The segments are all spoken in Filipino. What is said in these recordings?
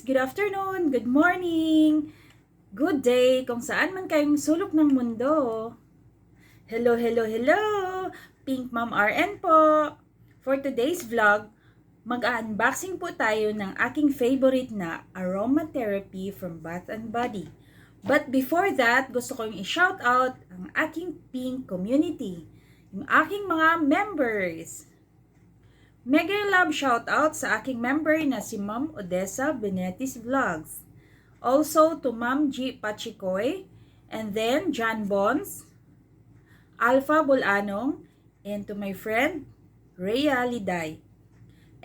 Good afternoon, good morning, good day, kung saan man kayong sulok ng mundo. Hello, hello, hello! Pink Mom RN po! For today's vlog, mag-unboxing po tayo ng aking favorite na aromatherapy from Bath & Body. But before that, gusto kong i-shout out ang aking Pink community, yung aking mga members. Mega love shoutout sa aking member na si Ma'am Odessa Benetis Vlogs. Also to Ma'am G. Pachicoy, and then John Bons, Alpha Bulanong, and to my friend Rhea Liday.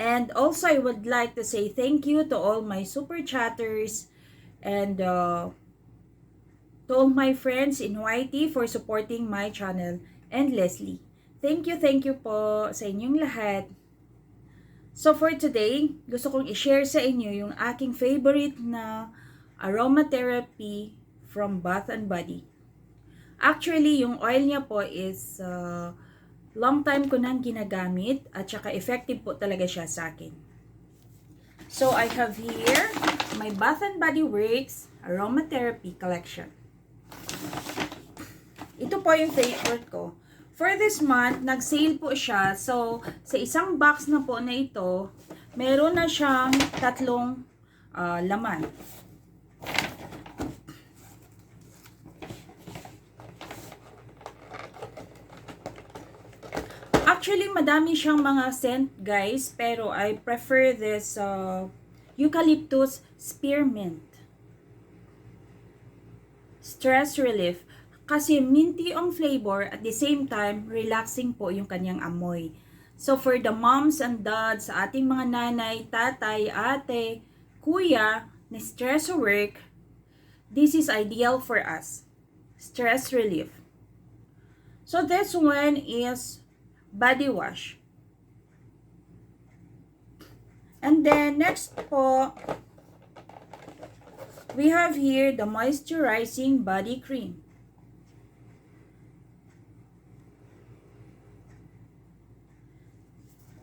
And also I would like to say thank you to all my super chatters and to all my friends in YT for supporting my channel, and Leslie. Thank you po sa inyong lahat. So for today, gusto kong i-share sa inyo yung aking favorite na aromatherapy from Bath & Body. Actually, yung oil niya po is long time ko nang ginagamit at saka effective po talaga siya sa akin. So I have here my Bath & Body Works Aromatherapy Collection. Ito po yung favorite ko. For this month, nag-sale po siya. So, sa isang box na po na ito, meron na siyang tatlong laman. Actually, madami siyang mga scent, guys. Pero I prefer this Eucalyptus Spearmint. Stress relief. Kasi minty ang flavor at the same time, relaxing po yung kanyang amoy. So for the moms and dads, sa ating mga nanay, tatay, ate, kuya, na stress sa work, this is ideal for us. Stress relief. So this one is body wash. And then next po, we have here the moisturizing body cream.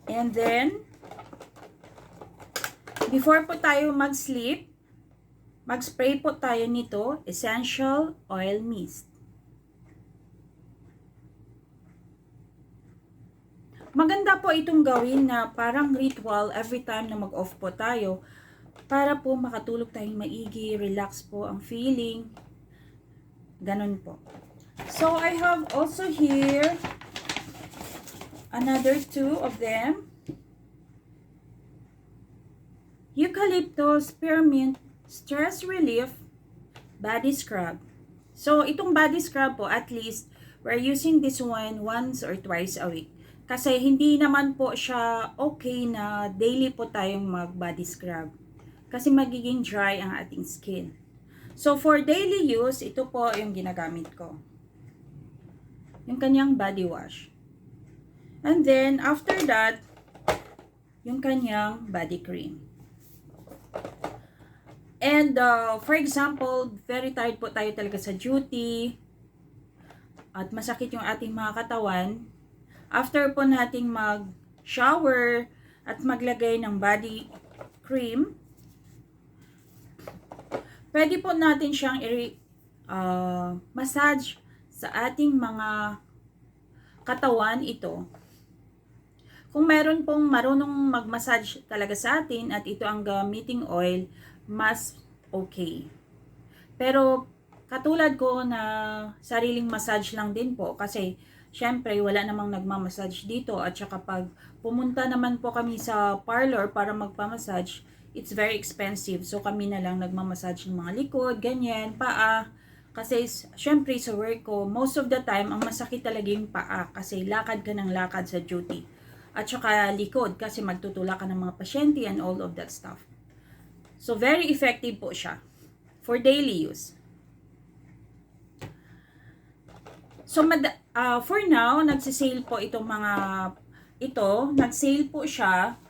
And then, before po tayo mag-sleep, mag-spray po tayo nito, Essential Oil Mist. Maganda po itong gawin na parang ritual every time na mag-off po tayo para po makatulog tayong maigi, relax po ang feeling. Ganun po. So, I have also here another two of them. Eucalyptus Spearmint Stress Relief Body Scrub. So, itong body scrub po, at least, we're using this one once or twice a week. Kasi hindi naman po siya okay na daily po tayong mag-body scrub. Kasi magiging dry ang ating skin. So, for daily use, ito po yung ginagamit ko. Yung kanyang body wash. And then, after that, yung kanyang body cream. And, for example, very tired po tayo talaga sa duty, at masakit yung ating mga katawan. After po nating mag-shower at maglagay ng body cream, pwede po natin siyang massage sa ating mga katawan ito. Kung meron pong marunong mag-massage talaga sa atin at ito ang gamiting oil, mas okay. Pero katulad ko na sariling massage lang din po kasi syempre wala namang nagmamassage dito at saka pag pumunta naman po kami sa parlor para magpamassage, it's very expensive. So kami na lang nagmamassage ng mga likod, ganyan, paa. Kasi syempre sa work ko, most of the time ang masakit talaga yung paa kasi lakad ka ng lakad sa duty. At saka likod kasi magtutulak ka ng mga pasyente and all of that stuff. So, very effective po siya for daily use. So, for now, nagsisale po itong mga ito. Nagsale po siya.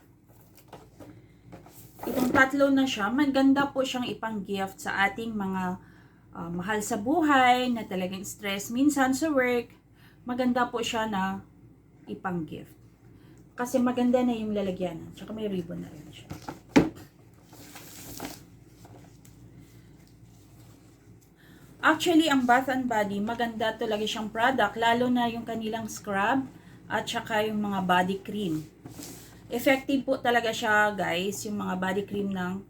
Itong tatlo na siya. Maganda po siyang ipang-gift sa ating mga mahal sa buhay na talagang stress. Minsan sa work, maganda po siya na ipang-gift. Kasi maganda na yung lalagyan. Tsaka may ribbon na rin siya. Actually, ang Bath and Body, maganda talaga siyang product, lalo na yung kanilang scrub at saka yung mga body cream. Effective po talaga siya, guys, yung mga body cream ng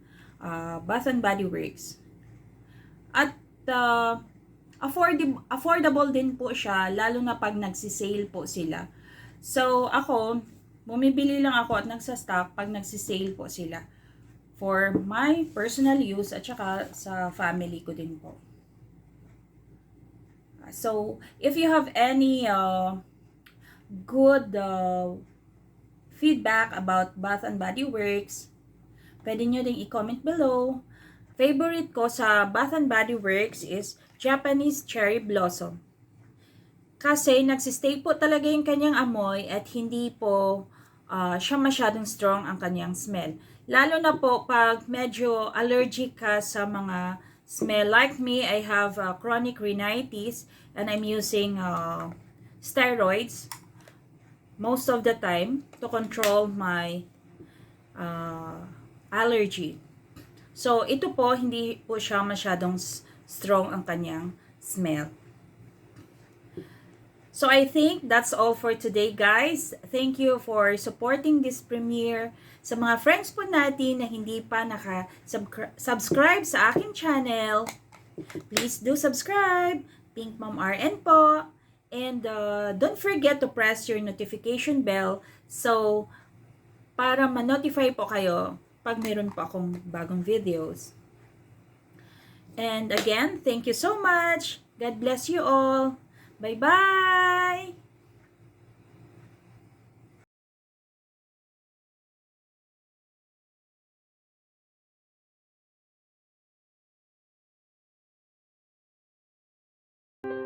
Bath and Body Works. At affordable din po siya, lalo na pag nagsisale po sila. So, ako, bumibili lang ako at nagsastock pag nagsisale po sila. For my personal use at saka sa family ko din po. So, if you have any good feedback about Bath and Body Works, pwede nyo ding i-comment below. Favorite ko sa Bath and Body Works is Japanese Cherry Blossom. Kasi nagsistay po talaga yung kanyang amoy at hindi po siya masyadong strong ang kanyang smell. Lalo na po pag medyo allergic ka sa mga smell. Like me, I have chronic rhinitis and I'm using steroids most of the time to control my allergy. So, ito po, hindi po siya masyadong strong ang kanyang smell. So, I think that's all for today, guys. Thank you for supporting this premiere. Sa mga friends po natin na hindi pa naka-subscribe sa aking channel, please do subscribe. Pink Mom RN po. And don't forget to press your notification bell so para ma-notify po kayo pag meron po akong bagong videos. And again, thank you so much. God bless you all. Bye-bye!